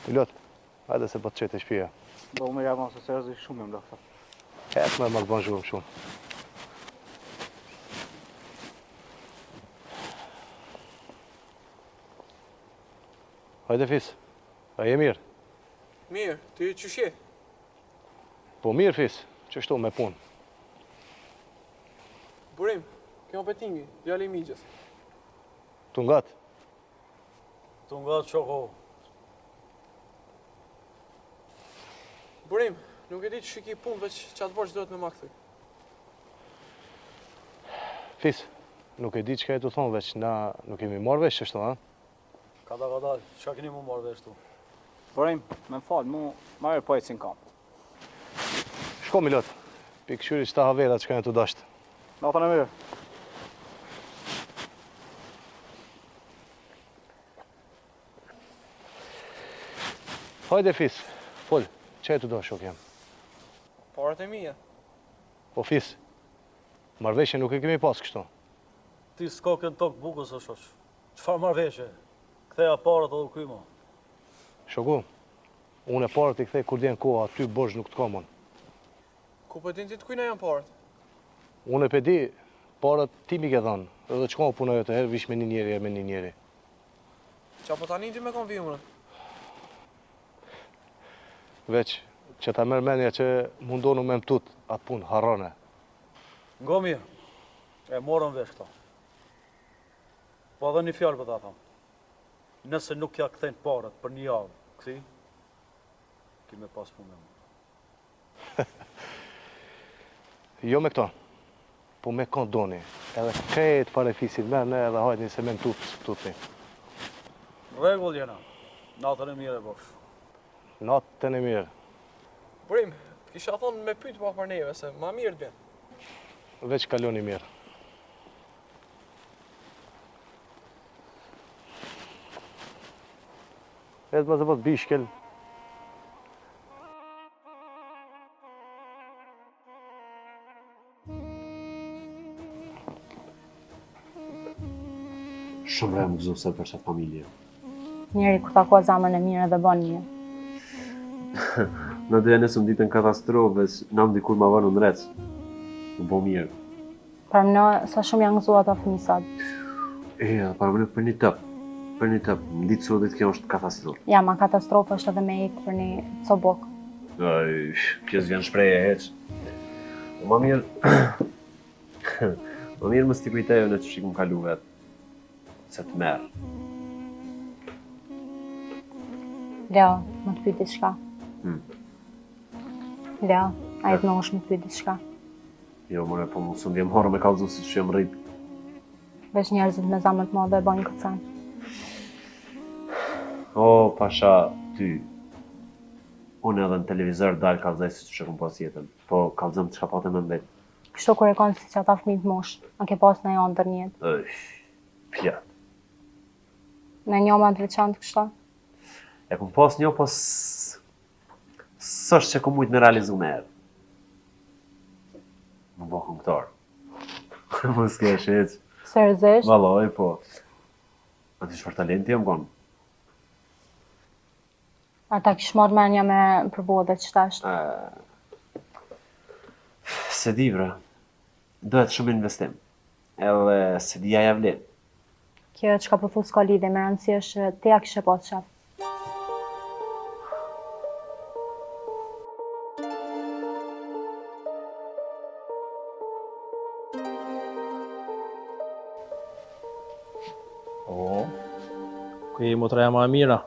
Pilot, hajde se po të qete shpia. Do më jam ose seriozisht shumë më lëfta. Hetë me të banë shumë. Hajde Fis, a je mirë? Mirë, ty qëshje? Po mirë Fis, qështu me punë? Burim, kjo petingi, djali i migjës. Tungat? Tungat qoko. Burim, nuk e di që shiki punë veç që atë borç duhet me ma këthy. Fis, nuk e di që ka e të thonë veç, na nuk kemi marrë veç qështu, ha? Kada, qa keni mu marrë veç tu? Burim, me falë, mu marrë po e cin kam. Shko Milot, pikëshyri që ta haverat që ka e të dashtë. Natën e mirë. Hajde Fis, fol, që e të do shok jam? Parat e mija. Po Fis, marrveshje nuk e kemi pas kështu. Ti s'ka kënë tokë bukës o shoq. Qfar marrveshje? Ktheja parat edhe kryma. Shoku, unë e parët i kthej kur djenë koha, aty borç nuk të kamon. Ku po din ti të kujna janë parat? Unë e pedi, parët ti mi ke dhanë, edhe që ka punoj të herë, vish me një njeri, me një njeri. Qa po tani ti me kon vimërën? Veç, që ta merë menja që mundonu me mtut atë punë, harrane. Ngo mirë, e morën vesh këta. Po edhe një fjallë për ta thamë. Nëse nuk ja kthejnë parat për një javë, këthi, ki me pas punë me mu. Jo me këto, po me kënë doni, edhe krejt pare fisit merne edhe hajtni se me mtutni. Regull jena, natën e mirë e bosh. Natën e mirë. Burim, të kisha thonë me pytë pak për neve, se ma mirë të bjen. Veç kaloni mirë. Edhe më zëpët bishkel. Shumë më gëzose për çfarë familje. Njeri kur takua zamën e mirë dhe bën një. Në dhe nësëm ditën katastrofës, nam dikur ma vënë në rec. Më bo mirë. Për më në, sa shumë janë gëzua ata fëmisat. Para më në për një tëp. Për një tëp, më ditë sotit kjo është katastrofë. Ja, ma katastrofë është edhe me ikë për një cobok. Kjo s'vjen shpreje heq. Ma mirë... Ma mirë më sti kujtejo në që shikëm kalu vetë. Se të merë. Leo, më të pyet diçka. Leo, a i të nësh më të pyet diçka. Jo, more, po më së ndjem horë me kallëzu si që jem rritë. Veç njerëzit me zamën të madhe e bojnë këtë sen. O, pasha, ty. Unë edhe në televizor dalë kallëzaj si që këm pas jetën. Po, kallëzëm të shkapate me mbet. Kështu kur e kanë si që ata fëmijë të mosh, a ke pas në jo ndër njetë. Pjat. Në një më të veçantë kështu? E këm pas një, po s'është që këm mujtë me realizu me edhe. Më bo këngëtar. Më s'kesh heq. Seriozisht? Valoj, po. A ti shfar talenti jam konë? Ata kish marrë menja me përbode që tashtë. Se di, vra. Dohet shumë investim. Edhe se di ja javlin. Kjo që ka përthu s'ka lidhe, me rëndësi është që ti ja kishe pas qaf. Ku i motraja ma mira?